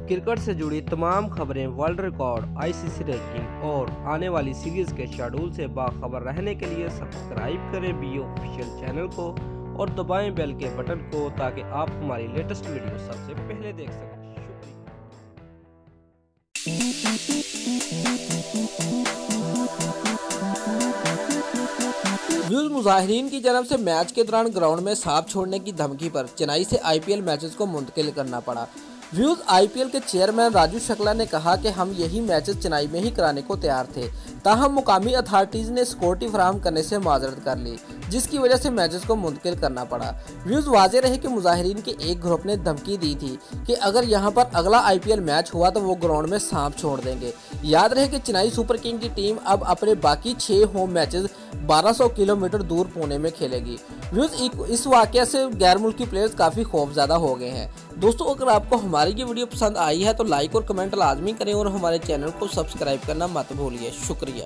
Cricket से जुड़ी तमाम खबरें, वर्ल्ड रिकॉर्ड, आईसीसी रैंकिंग और आने वाली सीरीज के शेड्यूल से बाखबर रहने के लिए सब्सक्राइब करें बी ऑफिशियल चैनल को और दबाएं बेल के बटन को ताकि आप हमारी लेटेस्ट वीडियो सबसे पहले देख सकें। व्यूज मुजाहिरीन की जानब से मैच के दौरान ग्राउंड में सांप छोड़ने की धमकी पर चेन्नई से आईपीएल मैचेस को मुंतकिल करना पड़ा। व्यूज आईपीएल के चेयरमैन राजू शुक्ला ने कहा कि हम यही मैचेस चेन्नई में ही कराने को तैयार थे, ताहम मुकामी अथॉरिटीज ने सिक्योरिटी फराहम करने से माजरत कर ली, जिसकी वजह से मैचेस को मुंतकिल करना पड़ा। व्यूज वाज़ेह रहे कि मुजाहिरीन के एक ग्रुप ने धमकी दी थी कि अगर यहां पर अगला आईपीएल मैच हुआ तो वो ग्राउंड में सांप छोड़ देंगे। याद रहे कि चेन्नई सुपर किंग की टीम अब अपने बाकी 6 होम मैचेस 1200 किलोमीटर दूर पुणे में खेलेगी। व्यूज इस वाकये से गैर मुल्की प्लेयर्स काफ़ी खौफज़दा हो गए हैं। दोस्तों, अगर आपको हमारी ये वीडियो पसंद आई है तो लाइक और कमेंट लाजमी करें और हमारे चैनल को सब्सक्राइब करना मत भूलिए। शुक्रिया।